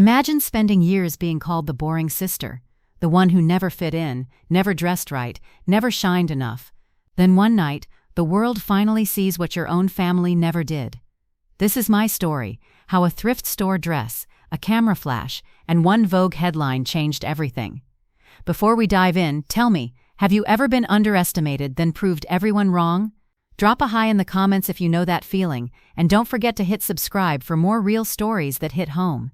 Imagine spending years being called the boring sister, the one who never fit in, never dressed right, never shined enough. Then one night, the world finally sees what your own family never did. This is my story, how a thrift store dress, a camera flash, and one Vogue headline changed everything. Before we dive in, tell me, have you ever been underestimated then proved everyone wrong? Drop a hi in the comments if you know that feeling, and don't forget to hit subscribe for more real stories that hit home.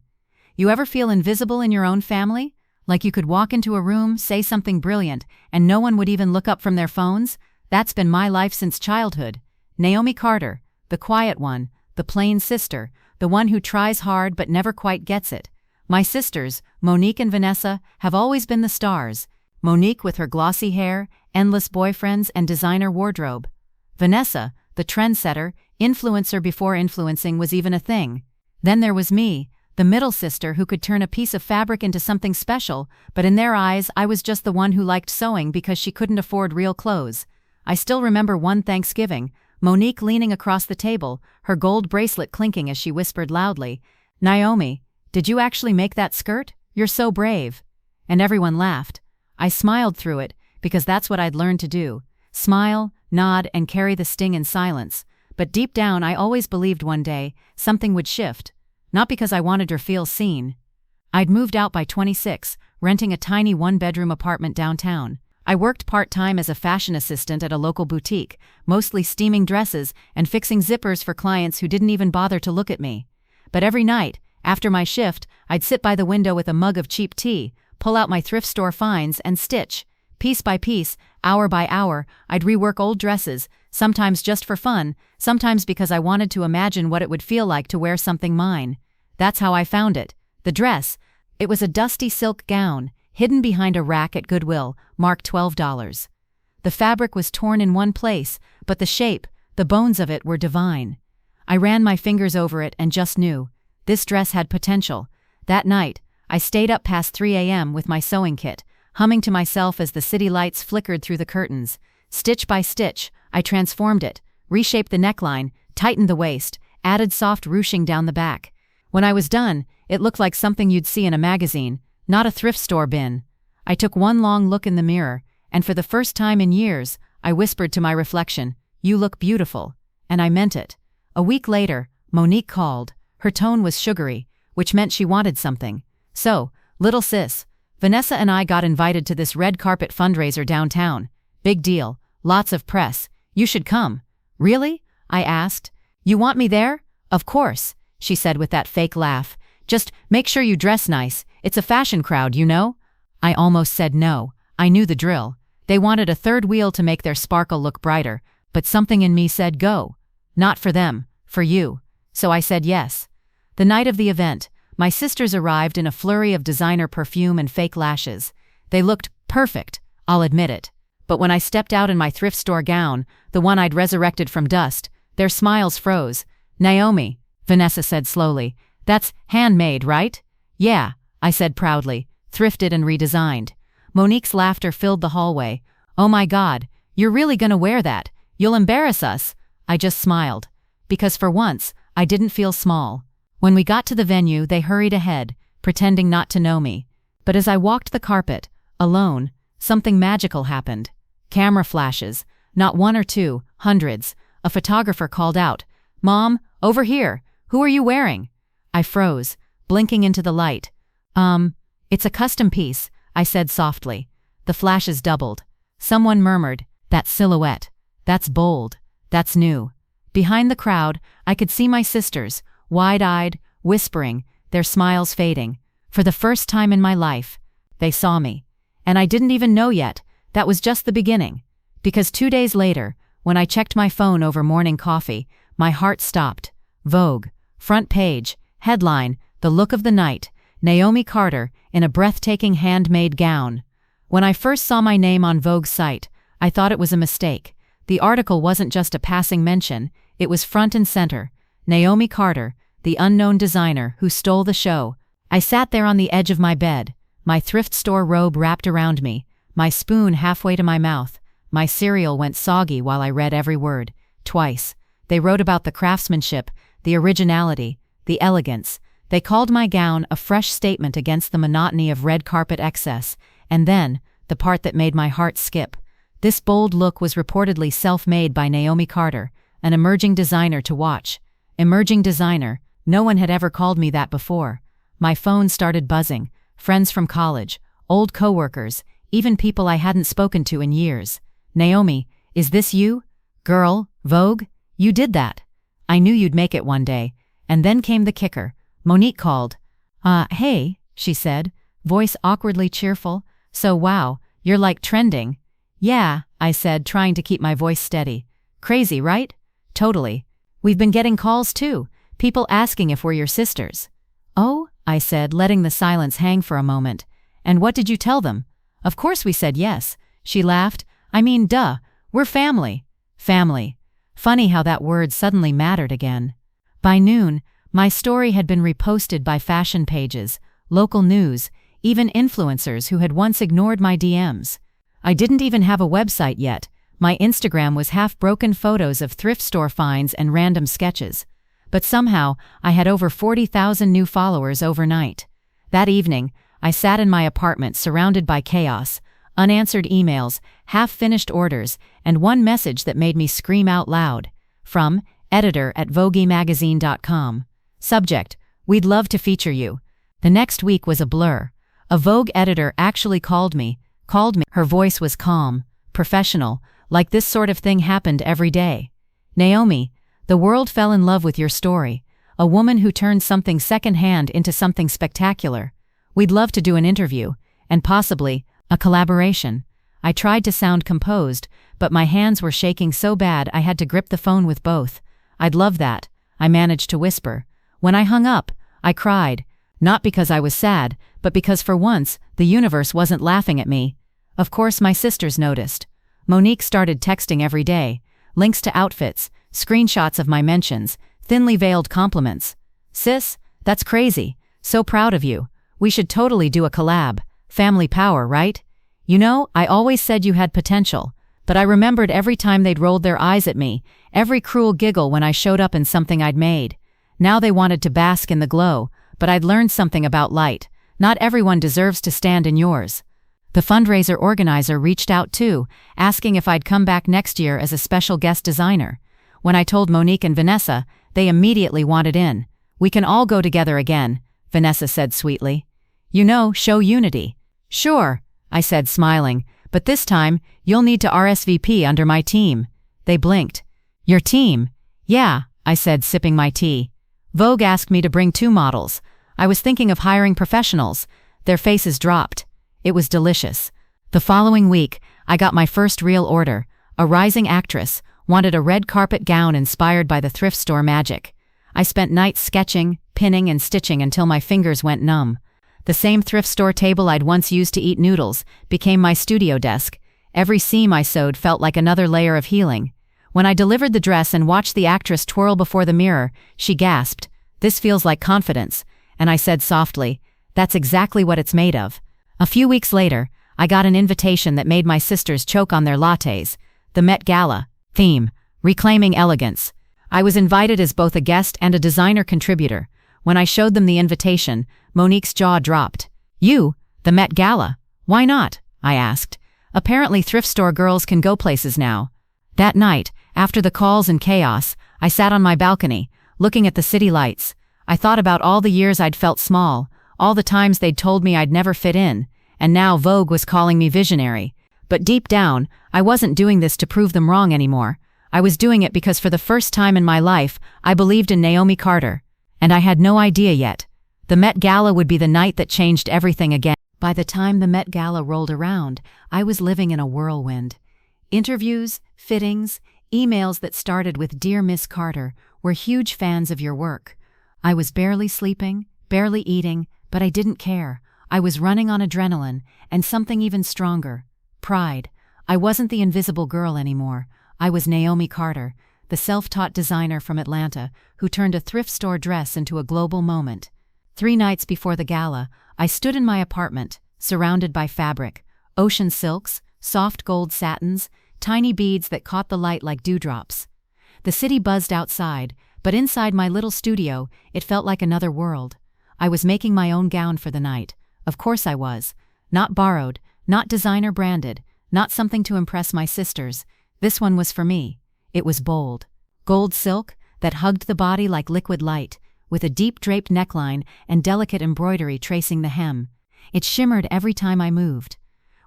You ever feel invisible in your own family? Like you could walk into a room, say something brilliant, and no one would even look up from their phones? That's been my life since childhood. Naomi Carter, the quiet one, the plain sister, the one who tries hard but never quite gets it. My sisters, Monique and Vanessa, have always been the stars. Monique with her glossy hair, endless boyfriends, and designer wardrobe. Vanessa, the trendsetter, influencer before influencing was even a thing. Then there was me, the middle sister who could turn a piece of fabric into something special, but in their eyes I was just the one who liked sewing because she couldn't afford real clothes. I still remember one Thanksgiving, Monique leaning across the table, her gold bracelet clinking as she whispered loudly, "Naomi, did you actually make that skirt? You're so brave." And everyone laughed. I smiled through it, because that's what I'd learned to do. Smile, nod, and carry the sting in silence. But deep down I always believed one day, something would shift. Not because I wanted to feel seen. I'd moved out by 26, renting a tiny one-bedroom apartment downtown. I worked part-time as a fashion assistant at a local boutique, mostly steaming dresses and fixing zippers for clients who didn't even bother to look at me. But every night, after my shift, I'd sit by the window with a mug of cheap tea, pull out my thrift store finds, and stitch. Piece by piece, hour by hour, I'd rework old dresses, sometimes just for fun, sometimes because I wanted to imagine what it would feel like to wear something mine. That's how I found it. The dress. It was a dusty silk gown, hidden behind a rack at Goodwill, marked $12. The fabric was torn in one place, but the shape, the bones of it were divine. I ran my fingers over it and just knew. This dress had potential. That night, I stayed up past 3 a.m. with my sewing kit, humming to myself as the city lights flickered through the curtains. Stitch by stitch, I transformed it, reshaped the neckline, tightened the waist, added soft ruching down the back. When I was done, it looked like something you'd see in a magazine, not a thrift store bin. I took one long look in the mirror, and for the first time in years, I whispered to my reflection, "You look beautiful." And I meant it. A week later, Monique called. Her tone was sugary, which meant she wanted something. "So, little sis, Vanessa and I got invited to this red carpet fundraiser downtown. Big deal, lots of press. You should come." "Really?" I asked. "You want me there?" "Of course," she said with that fake laugh. "Just make sure you dress nice. It's a fashion crowd, you know." I almost said no. I knew the drill. They wanted a third wheel to make their sparkle look brighter, but something in me said go. Not for them, for you. So I said yes. The night of the event, my sisters arrived in a flurry of designer perfume and fake lashes. They looked perfect, I'll admit it. But when I stepped out in my thrift store gown, the one I'd resurrected from dust, their smiles froze. "Naomi," Vanessa said slowly, "that's handmade, right?" "Yeah," I said proudly, "thrifted and redesigned." Monique's laughter filled the hallway. "Oh my God, you're really gonna wear that? You'll embarrass us." I just smiled. Because for once, I didn't feel small. When we got to the venue, they hurried ahead, pretending not to know me. But as I walked the carpet, alone, something magical happened. Camera flashes, not one or two, hundreds. A photographer called out, "Mom, over here, who are you wearing?" I froze, blinking into the light. It's a custom piece," I said softly. The flashes doubled. Someone murmured, "That silhouette. That's bold. That's new." Behind the crowd, I could see my sisters, wide-eyed, whispering, their smiles fading. For the first time in my life, they saw me. And I didn't even know yet. That was just the beginning. Because 2 days later, when I checked my phone over morning coffee, my heart stopped. Vogue, front page, headline, "The look of the night, Naomi Carter in a breathtaking handmade gown." When I first saw my name on Vogue's site, I thought it was a mistake. The article wasn't just a passing mention, it was front and center. Naomi Carter, the unknown designer who stole the show. I sat there on the edge of my bed, my thrift store robe wrapped around me, my spoon halfway to my mouth. My cereal went soggy while I read every word. Twice. They wrote about the craftsmanship, the originality, the elegance. They called my gown a fresh statement against the monotony of red carpet excess, and then, the part that made my heart skip. This bold look was reportedly self-made by Naomi Carter, an emerging designer to watch. Emerging designer, no one had ever called me that before. My phone started buzzing, friends from college, old coworkers, even people I hadn't spoken to in years. Naomi, is this you? Girl, Vogue? You did that. I knew you'd make it one day. And then came the kicker. Monique called. Hey, she said, voice awkwardly cheerful. So wow, you're like trending. Yeah, I said, trying to keep my voice steady. Crazy, right? Totally. We've been getting calls too, people asking if we're your sisters. Oh, I said, letting the silence hang for a moment. And what did you tell them? Of course we said yes. She laughed. I mean, duh, we're family. Family. Funny how that word suddenly mattered again. By noon, my story had been reposted by fashion pages, local news, even influencers who had once ignored my DMs. I didn't even have a website yet. My Instagram was half-broken photos of thrift store finds and random sketches. But somehow, I had over 40,000 new followers overnight. That evening, I sat in my apartment surrounded by chaos, unanswered emails, half-finished orders, and one message that made me scream out loud. From editor at voguemagazine.com. Subject: We'd love to feature you. The next week was a blur. A Vogue editor actually called me. Her voice was calm, professional, like this sort of thing happened every day. Naomi, the world fell in love with your story. A woman who turned something secondhand into something spectacular. We'd love to do an interview, and possibly a collaboration. I tried to sound composed, but my hands were shaking so bad I had to grip the phone with both. I'd love that, I managed to whisper. When I hung up, I cried. Not because I was sad, but because for once, the universe wasn't laughing at me. Of course my sisters noticed. Monique started texting every day. Links to outfits, screenshots of my mentions, thinly veiled compliments. Sis, that's crazy. So proud of you. We should totally do a collab. Family power, right? You know, I always said you had potential. But I remembered every time they'd rolled their eyes at me, every cruel giggle when I showed up in something I'd made. Now they wanted to bask in the glow, but I'd learned something about light. Not everyone deserves to stand in yours. The fundraiser organizer reached out too, asking if I'd come back next year as a special guest designer. When I told Monique and Vanessa, they immediately wanted in. We can all go together again, Vanessa said sweetly. You know, show unity. Sure, I said smiling, but this time, you'll need to RSVP under my team. They blinked. Your team? Yeah, I said, sipping my tea. Vogue asked me to bring 2 models. I was thinking of hiring professionals. Their faces dropped. It was delicious. The following week, I got my first real order. A rising actress wanted a red carpet gown inspired by the thrift store magic. I spent nights sketching, pinning, and stitching until my fingers went numb. The same thrift store table I'd once used to eat noodles became my studio desk. Every seam I sewed felt like another layer of healing. When I delivered the dress and watched the actress twirl before the mirror, she gasped, "This feels like confidence," and I said softly, "That's exactly what it's made of." A few weeks later, I got an invitation that made my sisters choke on their lattes. The Met Gala. Theme: Reclaiming Elegance. I was invited as both a guest and a designer contributor. When I showed them the invitation, Monique's jaw dropped. You? The Met Gala? Why not? I asked. Apparently thrift store girls can go places now. That night, after the calls and chaos, I sat on my balcony, looking at the city lights. I thought about all the years I'd felt small, all the times they'd told me I'd never fit in, and now Vogue was calling me visionary. But deep down, I wasn't doing this to prove them wrong anymore. I was doing it because for the first time in my life, I believed in Naomi Carter. And I had no idea yet. The Met Gala would be the night that changed everything again. By the time the Met Gala rolled around, I was living in a whirlwind. Interviews, fittings, emails that started with "Dear Miss Carter, we're huge fans of your work." I was barely sleeping, barely eating, but I didn't care. I was running on adrenaline, and something even stronger. Pride. I wasn't the invisible girl anymore. I was Naomi Carter, the self-taught designer from Atlanta who turned a thrift store dress into a global moment. 3 nights before the gala, I stood in my apartment, surrounded by fabric, ocean silks, soft gold satins, tiny beads that caught the light like dewdrops. The city buzzed outside, but inside my little studio, it felt like another world. I was making my own gown for the night. Of course I was. Not borrowed, not designer branded, not something to impress my sisters. This one was for me. It was bold. Gold silk that hugged the body like liquid light, with a deep draped neckline and delicate embroidery tracing the hem. It shimmered every time I moved.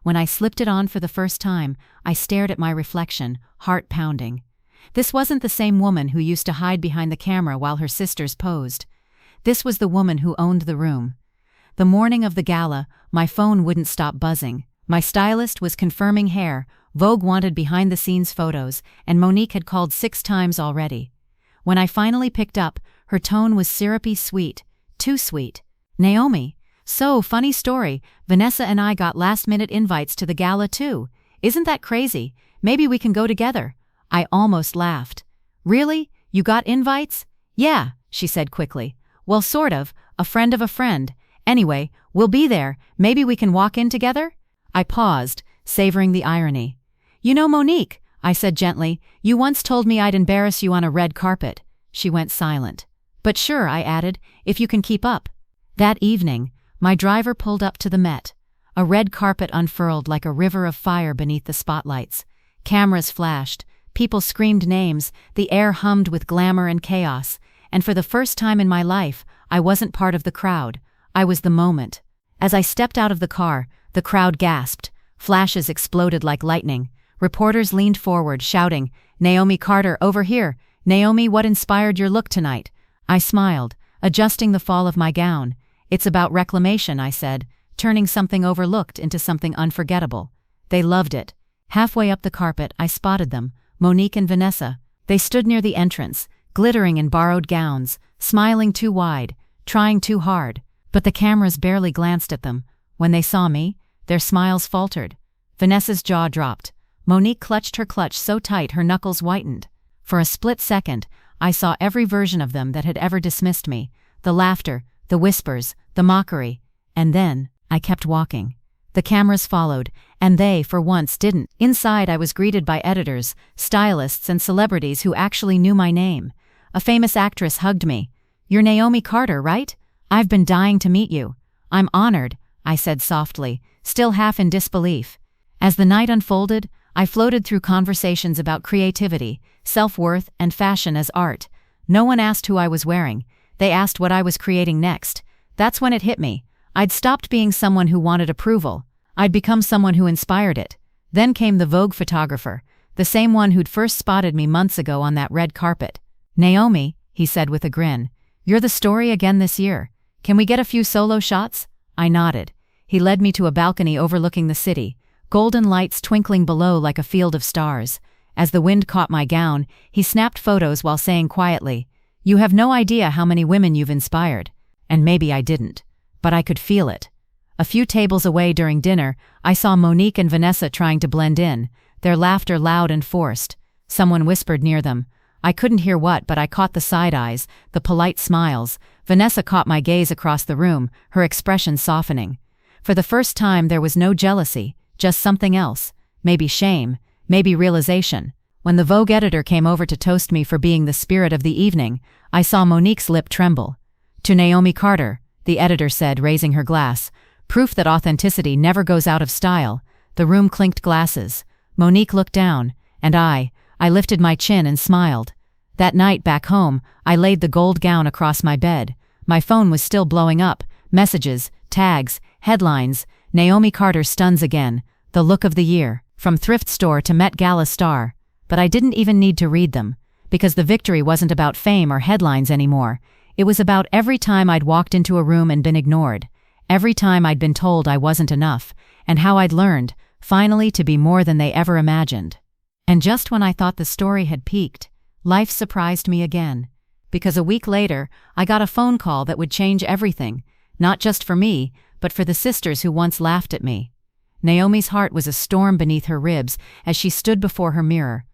When I slipped it on for the first time, I stared at my reflection, heart pounding. This wasn't the same woman who used to hide behind the camera while her sisters posed. This was the woman who owned the room. The morning of the gala, my phone wouldn't stop buzzing. My stylist was confirming hair, Vogue wanted behind-the-scenes photos, and Monique had called 6 times already. When I finally picked up, her tone was syrupy sweet. Too sweet. "Naomi, so funny story, Vanessa and I got last-minute invites to the gala too. Isn't that crazy? Maybe we can go together." I almost laughed. "Really? You got invites?" "Yeah," she said quickly. "Well, sort of, a friend of a friend. Anyway, we'll be there, maybe we can walk in together?" I paused, savoring the irony. "You know, Monique," I said gently, "you once told me I'd embarrass you on a red carpet." She went silent. "But sure," I added, "if you can keep up." That evening, my driver pulled up to the Met. A red carpet unfurled like a river of fire beneath the spotlights. Cameras flashed, people screamed names, the air hummed with glamour and chaos, and for the first time in my life, I wasn't part of the crowd. I was the moment. As I stepped out of the car, the crowd gasped. Flashes exploded like lightning. Reporters leaned forward, shouting, "Naomi Carter, over here! Naomi, what inspired your look tonight?" I smiled, adjusting the fall of my gown. "It's about reclamation," I said, turning something overlooked into something unforgettable. They loved it. Halfway up the carpet, I spotted them, Monique and Vanessa. They stood near the entrance, glittering in borrowed gowns, smiling too wide, trying too hard. But the cameras barely glanced at them. When they saw me, their smiles faltered. Vanessa's jaw dropped. Monique clutched her clutch so tight her knuckles whitened. For a split second, I saw every version of them that had ever dismissed me. The laughter, the whispers, the mockery. And then, I kept walking. The cameras followed, and they, for once, didn't. Inside, I was greeted by editors, stylists, and celebrities who actually knew my name. A famous actress hugged me. "You're Naomi Carter, right? I've been dying to meet you." "I'm honored," I said softly, still half in disbelief. As the night unfolded, I floated through conversations about creativity, self-worth, and fashion as art. No one asked who I was wearing. They asked what I was creating next. That's when it hit me. I'd stopped being someone who wanted approval. I'd become someone who inspired it. Then came the Vogue photographer, the same one who'd first spotted me months ago on that red carpet. "Naomi," he said with a grin, "you're the story again this year. Can we get a few solo shots?" I nodded. He led me to a balcony overlooking the city, golden lights twinkling below like a field of stars. As the wind caught my gown, he snapped photos while saying quietly, "You have no idea how many women you've inspired." And maybe I didn't. But I could feel it. A few tables away during dinner, I saw Monique and Vanessa trying to blend in, their laughter loud and forced. Someone whispered near them. I couldn't hear what, but I caught the side eyes, the polite smiles. Vanessa caught my gaze across the room, her expression softening. For the first time there was no jealousy, just something else. Maybe shame, maybe realization. When the Vogue editor came over to toast me for being the spirit of the evening, I saw Monique's lip tremble. "To Naomi Carter," the editor said, raising her glass. "Proof that authenticity never goes out of style." The room clinked glasses. Monique looked down, and I lifted my chin and smiled. That night back home, I laid the gold gown across my bed. My phone was still blowing up. Messages, tags, headlines. "Naomi Carter stuns again. The look of the year. From Thrift-store to Met Gala star." But I didn't even need to read them, because the victory wasn't about fame or headlines anymore. It was about every time I'd walked into a room and been ignored, every time I'd been told I wasn't enough, and how I'd learned, finally, to be more than they ever imagined. And just when I thought the story had peaked, life surprised me again. Because a week later, I got a phone call that would change everything, not just for me, but for the sisters who once laughed at me. Naomi's heart was a storm beneath her ribs as she stood before her mirror.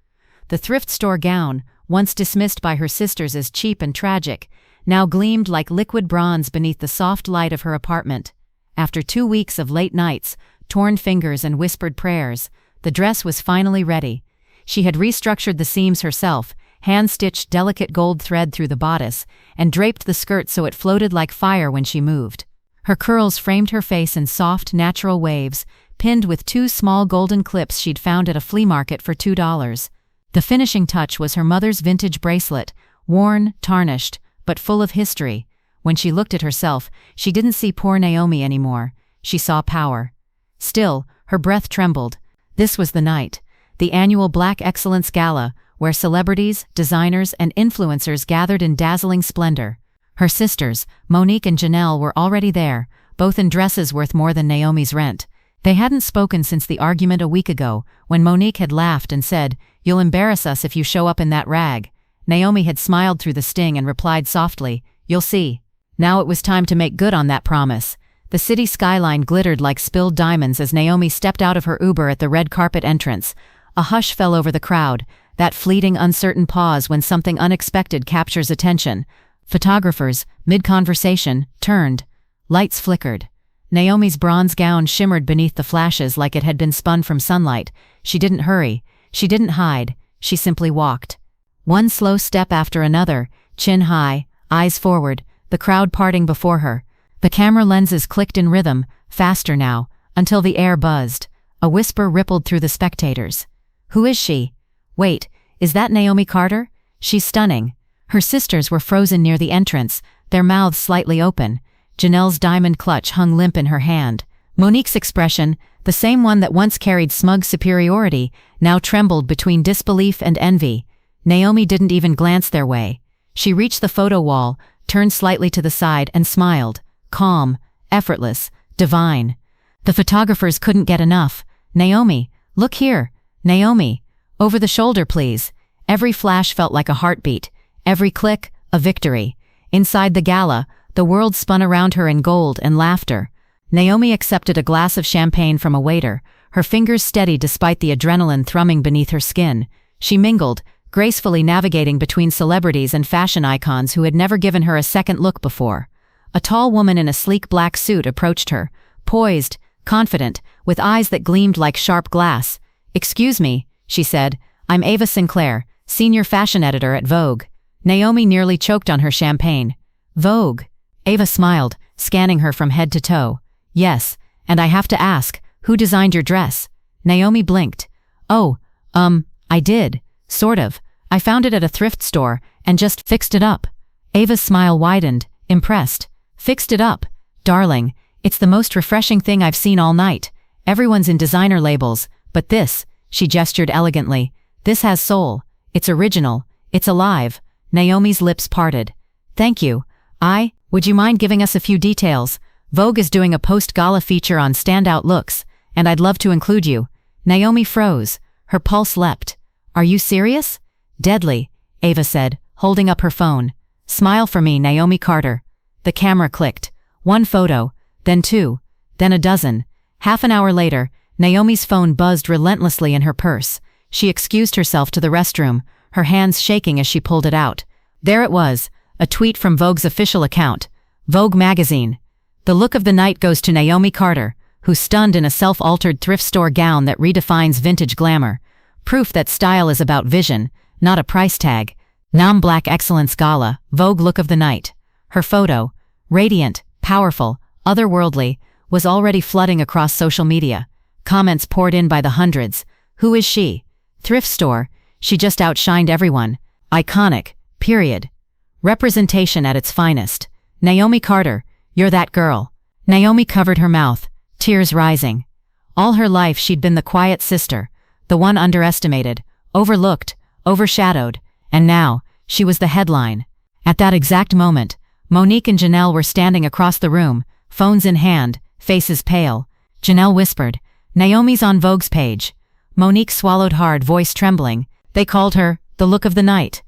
The thrift-store gown, once dismissed by her sisters as cheap and tragic, now gleamed like liquid bronze beneath the soft light of her apartment. After 2 weeks of late nights, torn fingers and whispered prayers, the dress was finally ready. She had restructured the seams herself, hand-stitched delicate gold thread through the bodice, and draped the skirt so it floated like fire when she moved. Her curls framed her face in soft, natural waves, pinned with 2 small golden clips she'd found at a flea market for $2. The finishing touch was her mother's vintage bracelet, worn, tarnished, but full of history. When she looked at herself, she didn't see poor Naomi anymore. She saw power. Still, her breath trembled. This was the night. The annual Black Excellence Gala, where celebrities, designers, and influencers gathered in dazzling splendor. Her sisters, Monique and Janelle, were already there, both in dresses worth more than Naomi's rent. They hadn't spoken since the argument a week ago, when Monique had laughed and said, "You'll embarrass us if you show up in that rag." Naomi had smiled through the sting and replied softly, "You'll see." Now it was time to make good on that promise. The city skyline glittered like spilled diamonds as Naomi stepped out of her Uber at the red carpet entrance. A hush fell over the crowd, that fleeting, uncertain pause when something unexpected captures attention. Photographers, mid-conversation, turned. Lights flickered. Naomi's bronze gown shimmered beneath the flashes like it had been spun from sunlight. She didn't hurry. She didn't hide. She simply walked. One slow step after another, chin high, eyes forward, the crowd parting before her. The camera lenses clicked in rhythm, faster now, until the air buzzed. A whisper rippled through the spectators. "Who is she? Wait, is that Naomi Carter? She's stunning." Her sisters were frozen near the entrance, their mouths slightly open. Janelle's diamond clutch hung limp in her hand. Monique's expression, the same one that once carried smug superiority, now trembled between disbelief and envy. Naomi didn't even glance their way. She reached the photo wall, turned slightly to the side, and smiled. Calm, effortless, divine. The photographers couldn't get enough. "Naomi, look here. Naomi. Over the shoulder, please." Every flash felt like a heartbeat. Every click, a victory. Inside the gala, the world spun around her in gold and laughter. Naomi accepted a glass of champagne from a waiter, her fingers steady despite the adrenaline thrumming beneath her skin. She mingled, gracefully navigating between celebrities and fashion icons who had never given her a second look before. A tall woman in a sleek black suit approached her, poised, confident, with eyes that gleamed like sharp glass. "Excuse me," she said, "I'm Ava Sinclair, senior fashion editor at Vogue." Naomi nearly choked on her champagne. "Vogue?" Ava smiled, scanning her from head to toe. "Yes, and I have to ask, who designed your dress?" Naomi blinked. "Oh, I did. Sort of. I found it at a thrift store and just fixed it up." Ava's smile widened, impressed. "Fixed it up? Darling, it's the most refreshing thing I've seen all night. Everyone's in designer labels, but this," she gestured elegantly, "this has soul. It's original. It's alive." Naomi's lips parted. "Thank you. Would you mind giving us a few details? Vogue is doing a post-gala feature on standout looks, and I'd love to include you." Naomi froze. Her pulse leapt. "Are you serious?" "Deadly," Ava said, holding up her phone. "Smile for me, Naomi Carter." The camera clicked. 1 photo, then 2, then a dozen. Half an hour later, Naomi's phone buzzed relentlessly in her purse. She excused herself to the restroom, her hands shaking as she pulled it out. There it was, a tweet from Vogue's official account. Vogue magazine. "The look of the night goes to Naomi Carter, who's stunned in a self-altered thrift store gown that redefines vintage glamour. Proof that style is about vision, not a price tag. NAM Black Excellence Gala, Vogue look of the night." Her photo, radiant, powerful, otherworldly, was already flooding across social media. Comments poured in by the hundreds. Who is she? Thrift store. She just outshined everyone. Iconic. Period. Representation at its finest. Naomi Carter, you're that girl. Naomi covered her mouth, tears rising. All her life she'd been the quiet sister, the one underestimated, overlooked, overshadowed, and now, she was the headline. At that exact moment, Monique and Janelle were standing across the room, phones in hand, faces pale. Janelle whispered, "Naomi's on Vogue's page." Monique swallowed hard, voice trembling. They called her the look of the night.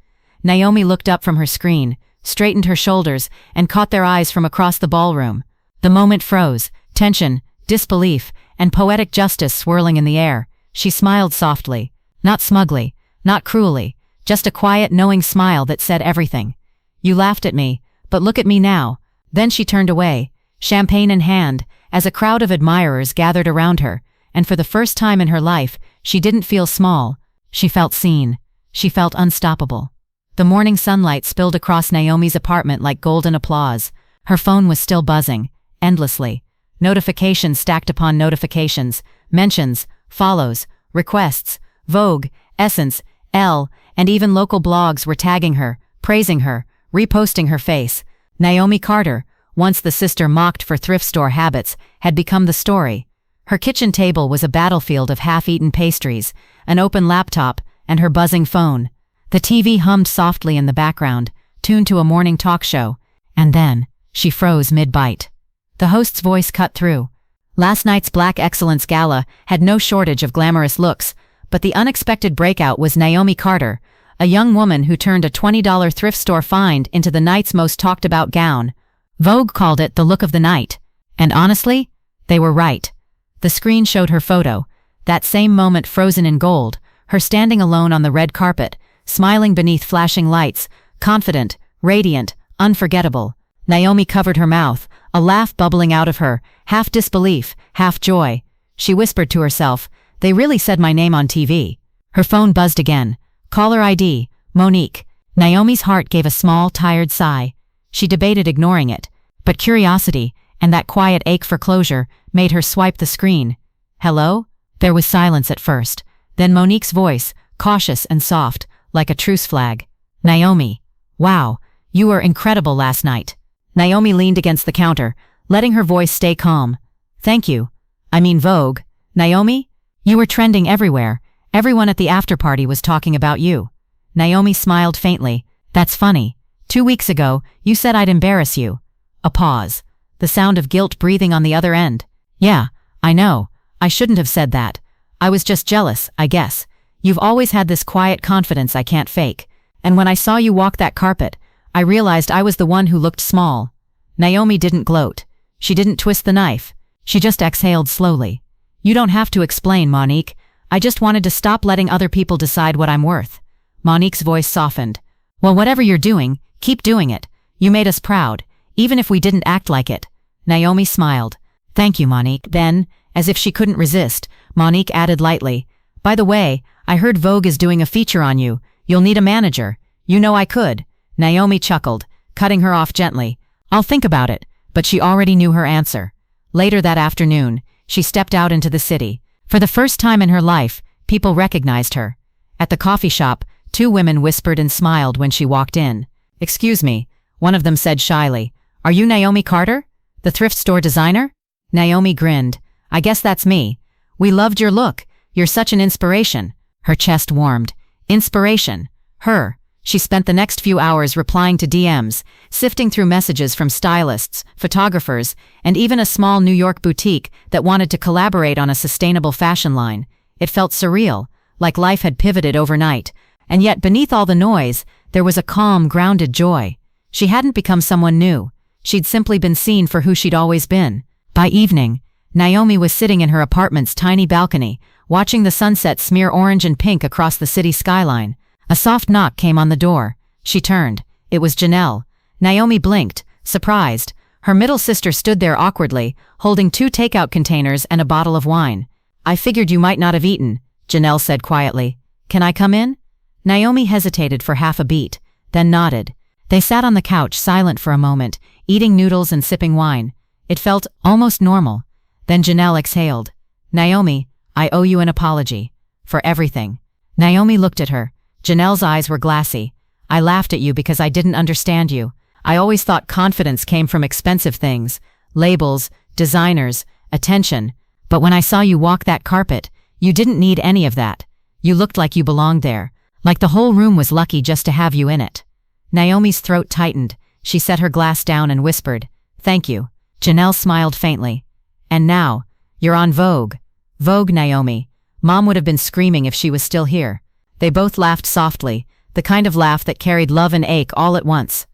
Naomi looked up from her screen, straightened her shoulders, and caught their eyes from across the ballroom. The moment froze, tension, disbelief, and poetic justice swirling in the air. She smiled softly, not smugly, not cruelly, just a quiet, knowing smile that said everything. "You laughed at me, but look at me now." Then she turned away, champagne in hand, as a crowd of admirers gathered around her, and for the first time in her life, she didn't feel small. She felt seen. She felt unstoppable. The morning sunlight spilled across Naomi's apartment like golden applause. Her phone was still buzzing, endlessly. Notifications stacked upon notifications, mentions, follows, requests, Vogue, Essence, Elle, and even local blogs were tagging her, praising her, reposting her face. Naomi Carter, once the sister mocked for thrift-store habits, had become the story. Her kitchen table was a battlefield of half-eaten pastries, an open laptop, and her buzzing phone. The TV hummed softly in the background, tuned to a morning talk show, and then she froze mid-bite. The host's voice cut through. Last night's Black Excellence Gala had no shortage of glamorous looks, but the unexpected breakout was Naomi Carter, a young woman who turned a $20 thrift store find into the night's most talked-about gown. Vogue called it the look of the night. And honestly, they were right. The screen showed her photo, that same moment frozen in gold, her standing alone on the red carpet, smiling beneath flashing lights, confident, radiant, unforgettable. Naomi covered her mouth, a laugh bubbling out of her, half disbelief, half joy. She whispered to herself, "They really said my name on TV." Her phone buzzed again. Caller ID, Monique. Naomi's heart gave a small, tired sigh. She debated ignoring it, but curiosity, and that quiet ache for closure, made her swipe the screen. "Hello?" There was silence at first. Then Monique's voice, cautious and soft, like a truce flag. "Naomi. Wow, you were incredible last night." Naomi leaned against the counter, letting her voice stay calm. "Thank you. I mean Vogue. Naomi? You were trending everywhere. Everyone at the after-party was talking about you." Naomi smiled faintly. "That's funny. 2 weeks ago, you said I'd embarrass you." A pause. The sound of guilt breathing on the other end. "Yeah, I know. I shouldn't have said that. I was just jealous, I guess. You've always had this quiet confidence I can't fake. And when I saw you walk that carpet, I realized I was the one who looked small." Naomi didn't gloat. She didn't twist the knife. She just exhaled slowly. "You don't have to explain, Monique. I just wanted to stop letting other people decide what I'm worth." Monique's voice softened. "Well, whatever you're doing, keep doing it. You made us proud, even if we didn't act like it." Naomi smiled. "Thank you, Monique." Then, as if she couldn't resist, Monique added lightly, "By the way, I heard Vogue is doing a feature on you. You'll need a manager. You know I could." Naomi chuckled, cutting her off gently. "I'll think about it," but she already knew her answer. Later that afternoon, she stepped out into the city. For the first time in her life, people recognized her. At the coffee shop, 2 women whispered and smiled when she walked in. "Excuse me," one of them said shyly. "Are you Naomi Carter? The thrift store designer?" Naomi grinned. "I guess that's me. We loved your look. You're such an inspiration." Her chest warmed. Inspiration. Her. She spent the next few hours replying to DMs, sifting through messages from stylists, photographers, and even a small New York boutique that wanted to collaborate on a sustainable fashion line. It felt surreal, like life had pivoted overnight, and yet beneath all the noise, there was a calm, grounded joy. She hadn't become someone new. She'd simply been seen for who she'd always been. By evening, Naomi was sitting in her apartment's tiny balcony, watching the sunset smear orange and pink across the city skyline. A soft knock came on the door. She turned. It was Janelle. Naomi blinked, surprised. Her middle sister stood there awkwardly, holding 2 takeout containers and a bottle of wine. "I figured you might not have eaten," Janelle said quietly. "Can I come in?" Naomi hesitated for half a beat, then nodded. They sat on the couch silent for a moment, eating noodles and sipping wine. It felt almost normal. Then Janelle exhaled. "Naomi, I owe you an apology. For everything." Naomi looked at her. Janelle's eyes were glassy. "I laughed at you because I didn't understand you. I always thought confidence came from expensive things, labels, designers, attention. But when I saw you walk that carpet, you didn't need any of that. You looked like you belonged there, like the whole room was lucky just to have you in it." Naomi's throat tightened. She set her glass down and whispered, "Thank you." Janelle smiled faintly. "And now, you're on Vogue." "Vogue, Naomi." Mom would have been screaming if she was still here. They both laughed softly, the kind of laugh that carried love and ache all at once.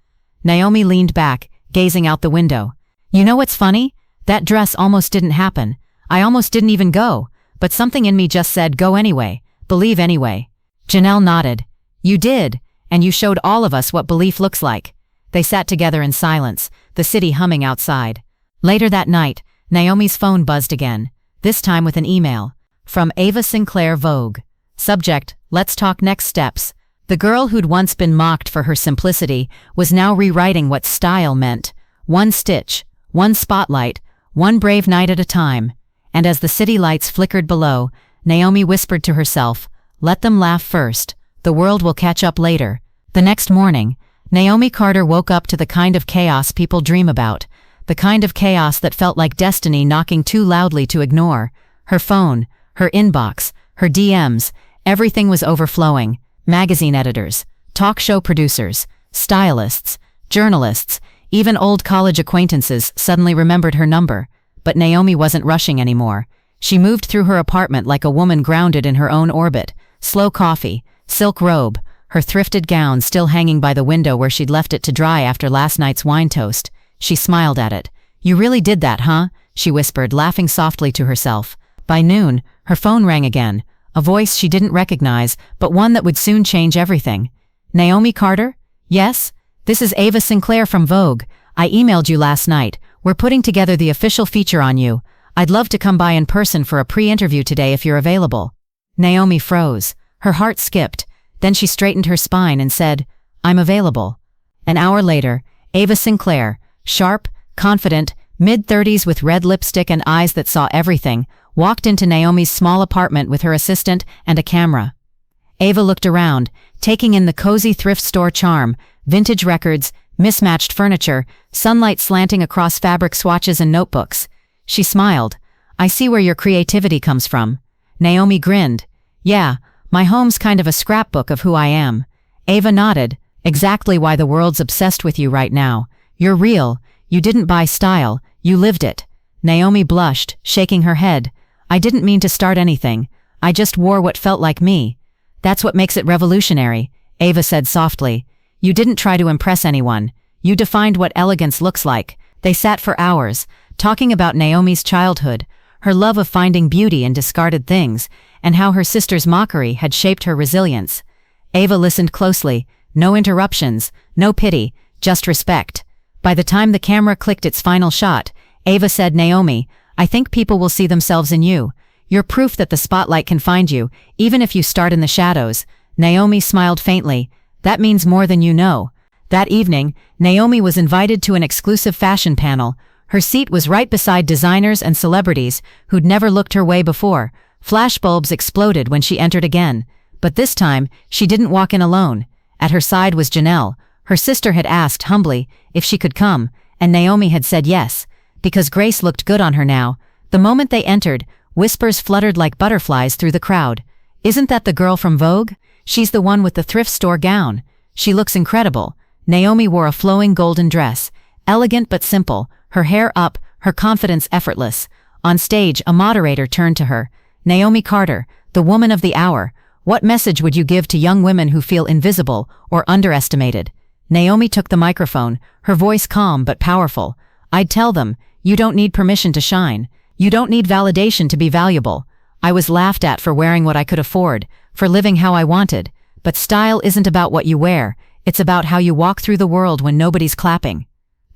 Naomi leaned back, gazing out the window. "You know what's funny? That dress almost didn't happen. I almost didn't even go, but something in me just said go anyway, believe anyway." Janelle nodded. "You did, and you showed all of us what belief looks like." They sat together in silence, the city humming outside. Later that night, Naomi's phone buzzed again, this time with an email. From Ava Sinclair, Vogue. Subject, "Let's talk next steps." The girl who'd once been mocked for her simplicity was now rewriting what style meant. One stitch, one spotlight, one brave night at a time. And as the city lights flickered below, Naomi whispered to herself, "Let them laugh first. The world will catch up later." The next morning, Naomi Carter woke up to the kind of chaos people dream about. The kind of chaos that felt like destiny knocking too loudly to ignore. Her phone, her inbox, her DMs, everything was overflowing. Magazine editors, talk show producers, stylists, journalists, even old college acquaintances suddenly remembered her number. But Naomi wasn't rushing anymore. She moved through her apartment like a woman grounded in her own orbit. Slow coffee, silk robe, her thrifted gown still hanging by the window where she'd left it to dry after last night's wine toast. She smiled at it. "You really did that, huh?" she whispered, laughing softly to herself. By noon, her phone rang again. A voice she didn't recognize, but one that would soon change everything. "Naomi Carter? Yes? This is Ava Sinclair from Vogue. I emailed you last night. We're putting together the official feature on you. I'd love to come by in person for a pre-interview today if you're available." Naomi froze. Her heart skipped. Then she straightened her spine and said, "I'm available." An hour later, Ava Sinclair, sharp, confident, mid-30s with red lipstick and eyes that saw everything, walked into Naomi's small apartment with her assistant and a camera. Ava looked around, taking in the cozy thrift store charm, vintage records, mismatched furniture, sunlight slanting across fabric swatches and notebooks. She smiled. "I see where your creativity comes from." Naomi grinned. "Yeah, my home's kind of a scrapbook of who I am." Ava nodded. "Exactly why the world's obsessed with you right now. You're real. You didn't buy style, you lived it." Naomi blushed, shaking her head. "I didn't mean to start anything. I just wore what felt like me." "That's what makes it revolutionary," Ava said softly. "You didn't try to impress anyone. You defined what elegance looks like." They sat for hours, talking about Naomi's childhood, her love of finding beauty in discarded things, and how her sister's mockery had shaped her resilience. Ava listened closely. No interruptions, no pity, just respect. By the time the camera clicked its final shot, Ava said, "Naomi, I think people will see themselves in you. You're proof that the spotlight can find you, even if you start in the shadows." Naomi smiled faintly. "That means more than you know." That evening, Naomi was invited to an exclusive fashion panel. Her seat was right beside designers and celebrities who'd never looked her way before. Flashbulbs exploded when she entered again. But this time, she didn't walk in alone. At her side was Janelle. Her sister had asked humbly if she could come, and Naomi had said yes, because Grace looked good on her now. The moment they entered, whispers fluttered like butterflies through the crowd. "Isn't that the girl from Vogue? She's the one with the thrift store gown. She looks incredible." Naomi wore a flowing golden dress, elegant but simple, her hair up, her confidence effortless. On stage, a moderator turned to her. "Naomi Carter, the woman of the hour. What message would you give to young women who feel invisible or underestimated?" Naomi took the microphone, her voice calm but powerful. "I'd tell them, you don't need permission to shine. You don't need validation to be valuable. I was laughed at for wearing what I could afford, for living how I wanted. But style isn't about what you wear, it's about how you walk through the world when nobody's clapping."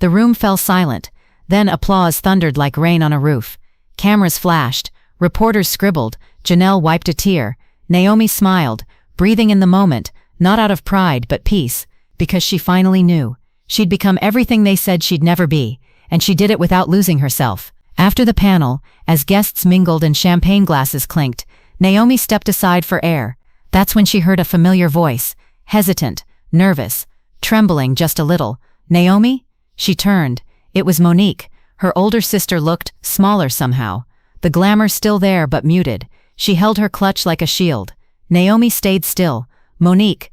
The room fell silent. Then applause thundered like rain on a roof. Cameras flashed. Reporters scribbled. Janelle wiped a tear. Naomi smiled, breathing in the moment, not out of pride but peace, because she finally knew. She'd become everything they said she'd never be, and she did it without losing herself. After the panel, as guests mingled and champagne glasses clinked, Naomi stepped aside for air. That's when she heard a familiar voice, hesitant, nervous, trembling just a little. "Naomi?" She turned. It was Monique. Her older sister looked smaller somehow. The glamour still there but muted. She held her clutch like a shield. Naomi stayed still. Monique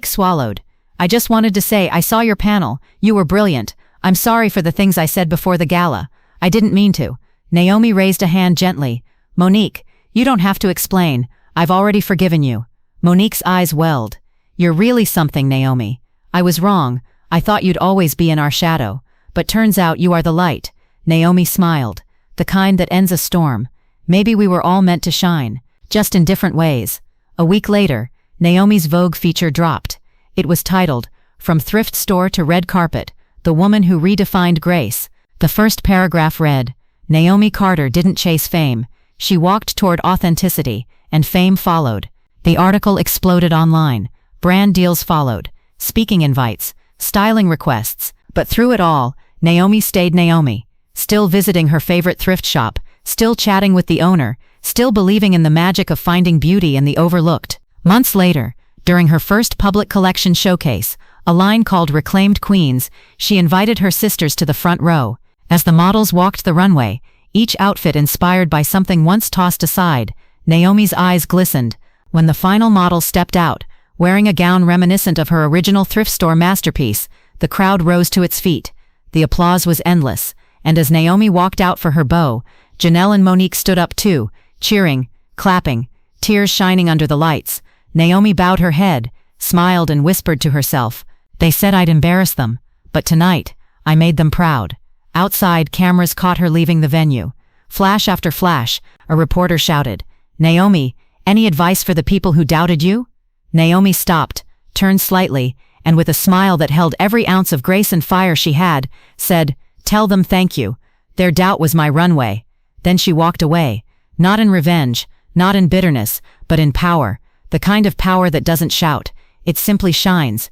swallowed. "I just wanted to say I saw your panel. You were brilliant. I'm sorry for the things I said before the gala. I didn't mean to." Naomi raised a hand gently. "Monique, you don't have to explain. I've already forgiven you." Monique's eyes welled. "You're really something, Naomi. I was wrong. I thought you'd always be in our shadow. But turns out you are the light." Naomi smiled. "The kind that ends a storm. Maybe we were all meant to shine, just in different ways." A week later, Naomi's Vogue feature dropped. It was titled, "From Thrift-store to Red Carpet, The Woman Who Redefined Grace." The first paragraph read, "Naomi Carter didn't chase fame. She walked toward authenticity, and fame followed." The article exploded online. Brand deals followed, speaking invites, styling requests, but through it all, Naomi stayed Naomi, still visiting her favorite thrift shop, still chatting with the owner, still believing in the magic of finding beauty in the overlooked. Months later, during her first public collection showcase, a line called Reclaimed Queens, she invited her sisters to the front row. As the models walked the runway, each outfit inspired by something once tossed aside, Naomi's eyes glistened. When the final model stepped out, wearing a gown reminiscent of her original thrift store masterpiece, the crowd rose to its feet. The applause was endless, and as Naomi walked out for her bow, Janelle and Monique stood up too, cheering, clapping, tears shining under the lights. Naomi bowed her head, smiled and whispered to herself, "They said I'd embarrass them, but tonight, I made them proud." Outside, cameras caught her leaving the venue. Flash after flash, a reporter shouted, "Naomi, any advice for the people who doubted you?" Naomi stopped, turned slightly, and with a smile that held every ounce of grace and fire she had, said, "Tell them thank you. Their doubt was my runway." Then she walked away, not in revenge, not in bitterness, but in power, the kind of power that doesn't shout, it simply shines.